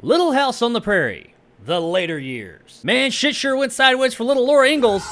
Little House on the Prairie, the later years. Man, shit sure went sideways for little Laura Ingalls.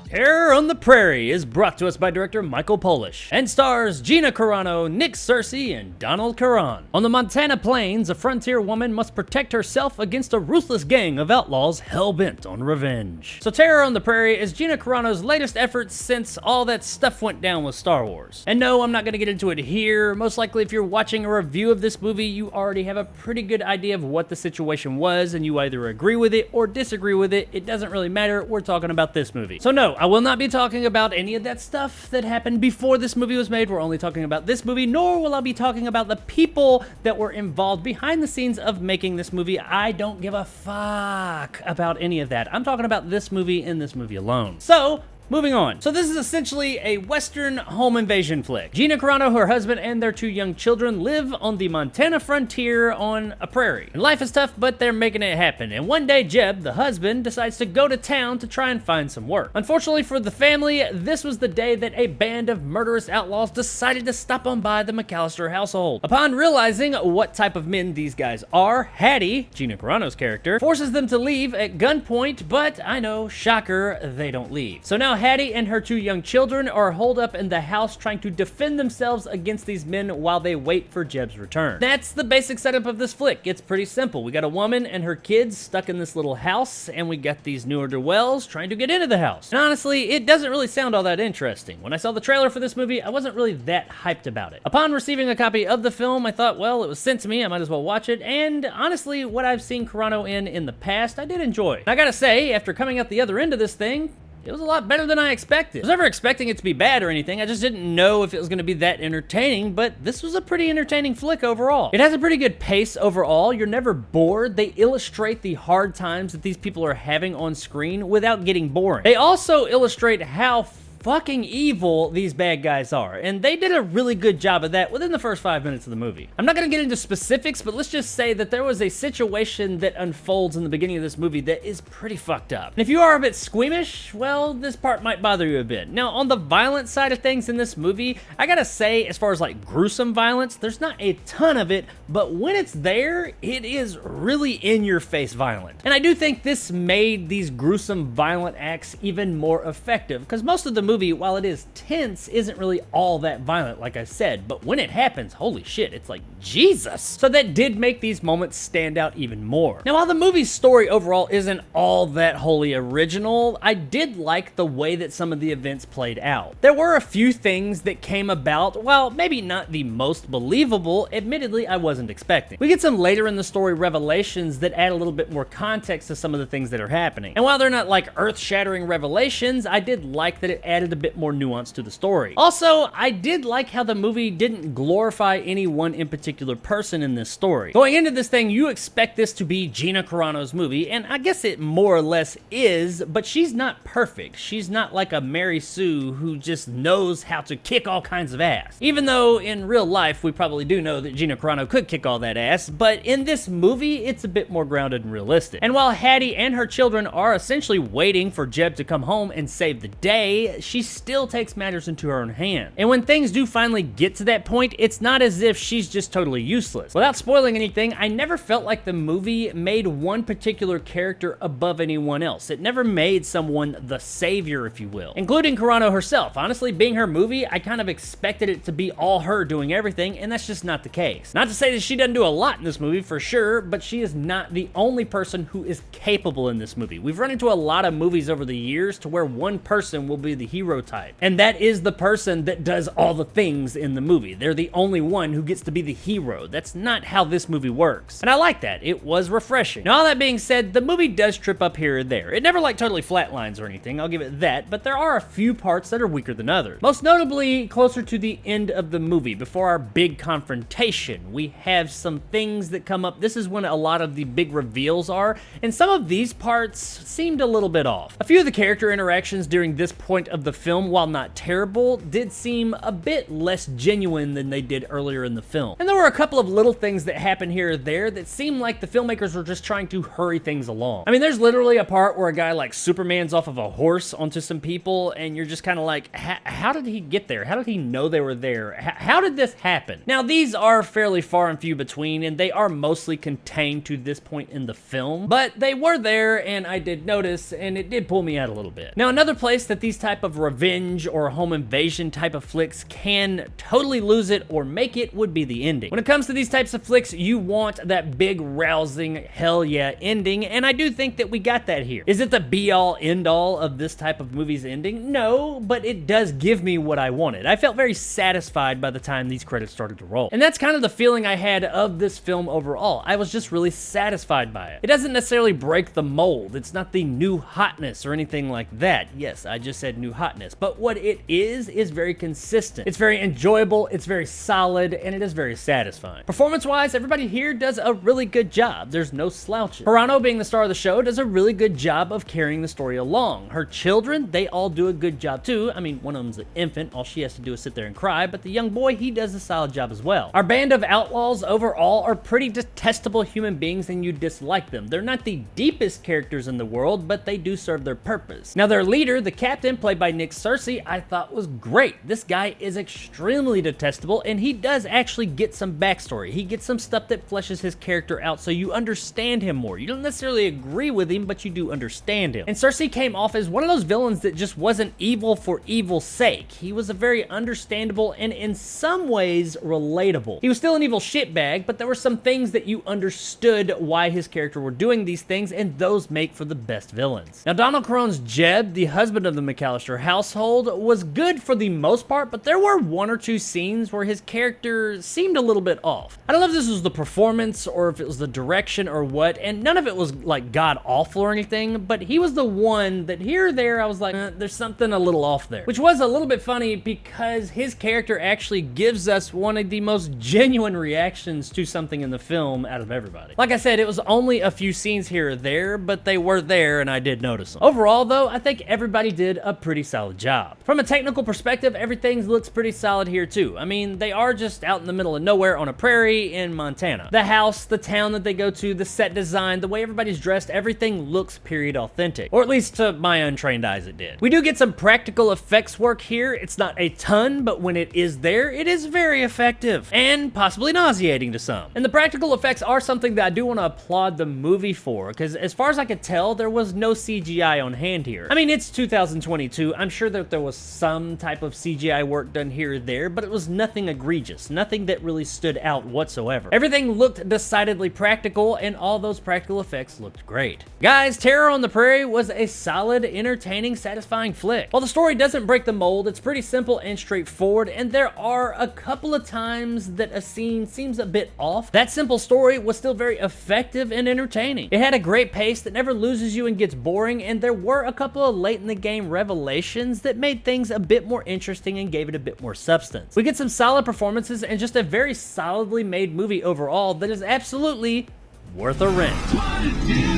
Terror on the Prairie is brought to us by director Michael Polish and stars Gina Carano, Nick Searcy, and Donald Caron. On the Montana plains, a frontier woman must protect herself against a ruthless gang of outlaws hell-bent on revenge. So Terror on the Prairie is Gina Carano's latest effort since all that stuff went down with Star Wars. And no, I'm not going to get into it here. Most likely if you're watching a review of this movie, you already have a pretty good idea of what the situation was, and you either agree with it or disagree with it. It doesn't really matter. We're talking about this movie. So no, I will not be talking about any of that stuff that happened before this movie was made. We're only talking about this movie, nor will I be talking about the people that were involved behind the scenes of making this movie. I don't give a fuck about any of that. I'm talking about this movie and this movie alone. So, moving on. So this is essentially a Western home invasion flick. Gina Carano, her husband, and their 2 young children live on the Montana frontier on a prairie. And life is tough, but they're making it happen. And one day, Jeb, the husband, decides to go to town to try and find some work. Unfortunately for the family, this was the day that a band of murderous outlaws decided to stop on by the McAllister household. Upon realizing what type of men these guys are, Hattie, Gina Carano's character, forces them to leave at gunpoint, but I know, shocker, they don't leave. So now Hattie and her 2 young children are holed up in the house trying to defend themselves against these men while they wait for Jeb's return. That's the basic setup of this flick. It's pretty simple. We got a woman and her kids stuck in this little house, and we got these ne'er-do-wells trying to get into the house. And honestly, it doesn't really sound all that interesting. When I saw the trailer for this movie, I wasn't really that hyped about it. Upon receiving a copy of the film, I thought, well, it was sent to me, I might as well watch it, and honestly, what I've seen Carano in the past, I did enjoy. And I gotta say, after coming out the other end of this thing, it was a lot better than I expected. I was never expecting it to be bad or anything. I just didn't know if it was going to be that entertaining, but this was a pretty entertaining flick overall. It has a pretty good pace overall. You're never bored. They illustrate the hard times that these people are having on screen without getting boring. They also illustrate how fucking evil these bad guys are, and they did a really good job of that within the first 5 minutes of the movie. I'm not gonna get into specifics, but let's just say that there was a situation that unfolds in the beginning of this movie that is pretty fucked up. And if you are a bit squeamish, well, this part might bother you a bit. Now, on the violent side of things in this movie, I gotta say, as far as like gruesome violence, there's not a ton of it, but when it's there, it is really in-your-face violent. And I do think this made these gruesome violent acts even more effective, because most of the movie, while it is tense, isn't really all that violent, like I said, but when it happens, holy shit, it's like Jesus. So that did make these moments stand out even more. Now, while the movie's story overall isn't all that wholly original, I did like the way that some of the events played out. There were a few things that came about, while maybe not the most believable, admittedly I wasn't expecting. We get some later in the story revelations that add a little bit more context to some of the things that are happening. And while they're not like earth-shattering revelations, I did like that it added a bit more nuance to the story. Also, I did like how the movie didn't glorify any one in particular person in this story. Going into this thing, you expect this to be Gina Carano's movie, and I guess it more or less is, but she's not perfect. She's not like a Mary Sue who just knows how to kick all kinds of ass. Even though in real life, we probably do know that Gina Carano could kick all that ass, but in this movie, it's a bit more grounded and realistic. And while Hattie and her children are essentially waiting for Jeb to come home and save the day, she still takes matters into her own hand. And when things do finally get to that point, it's not as if she's just totally useless. Without spoiling anything, I never felt like the movie made one particular character above anyone else. It never made someone the savior, if you will, including Carano herself. Honestly, being her movie, I kind of expected it to be all her doing everything, and that's just not the case. Not to say that she doesn't do a lot in this movie, for sure, but she is not the only person who is capable in this movie. We've run into a lot of movies over the years to where one person will be the hero type, and that is the person that does all the things in the movie. They're the only one who gets to be the hero. That's not how this movie works, and I like that. It was refreshing. Now, all that being said, the movie does trip up here or there. It never like totally flatlines or anything, I'll give it that, but there are a few parts that are weaker than others. Most notably, closer to the end of the movie, before our big confrontation, we have some things that come up. This is when a lot of the big reveals are, and some of these parts seemed a little bit off. A few of the character interactions during this point of the the film, while not terrible, did seem a bit less genuine than they did earlier in the film. And there were a couple of little things that happened here or there that seemed like the filmmakers were just trying to hurry things along. I mean, there's literally a part where a guy like Superman's off of a horse onto some people, and you're just kind of like, how did he get there? How did he know they were there? How did this happen? Now, these are fairly far and few between, and they are mostly contained to this point in the film, but they were there, and I did notice, and it did pull me out a little bit. Now, another place that these type of revenge or home invasion type of flicks can totally lose it or make it would be the ending. When it comes to these types of flicks, you want that big, rousing, hell yeah ending, and I do think that we got that here. Is it the be-all, end-all of this type of movie's ending? No, but it does give me what I wanted. I felt very satisfied by the time these credits started to roll. And that's kind of the feeling I had of this film overall. I was just really satisfied by it. It doesn't necessarily break the mold. It's not the new hotness or anything like that. Yes, I just said new hotness, but what it is very consistent. It's very enjoyable, it's very solid, and it is very satisfying. Performance-wise, everybody here does a really good job. There's no slouches. Carano, being the star of the show, does a really good job of carrying the story along. Her children, they all do a good job too. I mean, one of them's an infant. All she has to do is sit there and cry, but the young boy, he does a solid job as well. Our band of outlaws overall are pretty detestable human beings, and you dislike them. They're not the deepest characters in the world, but they do serve their purpose. Now, their leader, the captain, played by Nick Searcy, I thought was great. This guy is extremely detestable, and he does actually get some backstory. He gets some stuff that fleshes his character out so you understand him more. You don't necessarily agree with him, but you do understand him. And Searcy came off as one of those villains that just wasn't evil for evil's sake. He was a very understandable and in some ways relatable. He was still an evil shitbag, but there were some things that you understood why his character were doing these things, and those make for the best villains. Now, Donald Caron's Jeb, the husband of the McAllister household, was good for the most part, but there were one or two scenes where his character seemed a little bit off. I don't know if this was the performance or if it was the direction or what, and none of it was like god awful or anything, but he was the one that here or there I was like, there's something a little off there. Which was a little bit funny because his character actually gives us one of the most genuine reactions to something in the film out of everybody. Like I said, it was only a few scenes here or there, but they were there and I did notice them. Overall though, I think everybody did a pretty solid job. From a technical perspective, everything looks pretty solid here too. I mean, they are just out in the middle of nowhere on a prairie in Montana. The house, the town that they go to, the set design, the way everybody's dressed, everything looks period authentic. Or at least to my untrained eyes it did. We do get some practical effects work here. It's not a ton, but when it is there, it is very effective and possibly nauseating to some. And the practical effects are something that I do want to applaud the movie for, because as far as I could tell, there was no CGI on hand here. I mean, it's 2022. I'm sure that there was some type of CGI work done here or there, but it was nothing egregious, nothing that really stood out whatsoever. Everything looked decidedly practical, and all those practical effects looked great. Guys, Terror on the Prairie was a solid, entertaining, satisfying flick. While the story doesn't break the mold, it's pretty simple and straightforward, and there are a couple of times that a scene seems a bit off. That simple story was still very effective and entertaining. It had a great pace that never loses you and gets boring, and there were a couple of late in the game revelations that made things a bit more interesting and gave it a bit more substance. We get some solid performances and just a very solidly made movie overall that is absolutely worth a rent.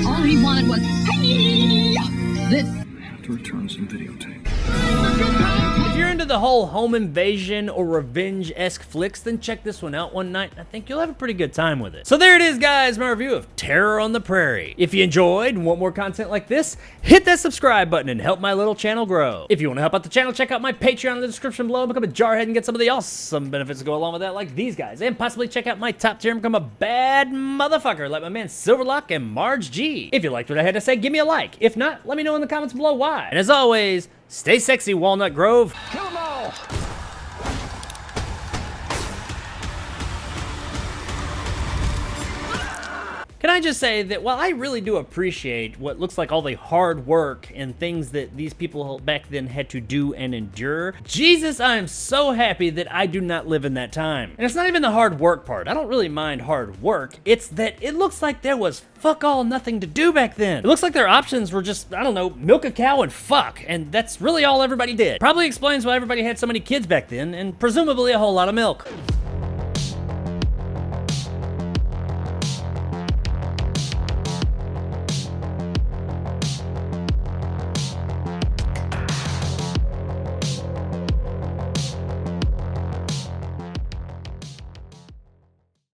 All he wanted was this. I have to return some videotape. If you're into the whole home invasion or revenge-esque flicks, then check this one out one night. I think you'll have a pretty good time with it. So there it is, guys, my review of Terror on the Prairie. If you enjoyed and want more content like this, hit that subscribe button and help my little channel grow. If you want to help out the channel, check out my Patreon in the description below and become a jarhead and get some of the awesome benefits that go along with that, like these guys. And possibly check out my top tier and become a bad motherfucker like my man Silverlock and Marge G. If you liked what I had to say, give me a like. If not, let me know in the comments below why. And as always, stay sexy, Walnut Grove. Kill 'em all! Can I just say that while I really do appreciate what looks like all the hard work and things that these people back then had to do and endure, Jesus, I am so happy that I do not live in that time. And it's not even the hard work part. I don't really mind hard work. It's that it looks like there was fuck all nothing to do back then. It looks like their options were just, I don't know, milk a cow and fuck, and that's really all everybody did. Probably explains why everybody had so many kids back then, and presumably a whole lot of milk.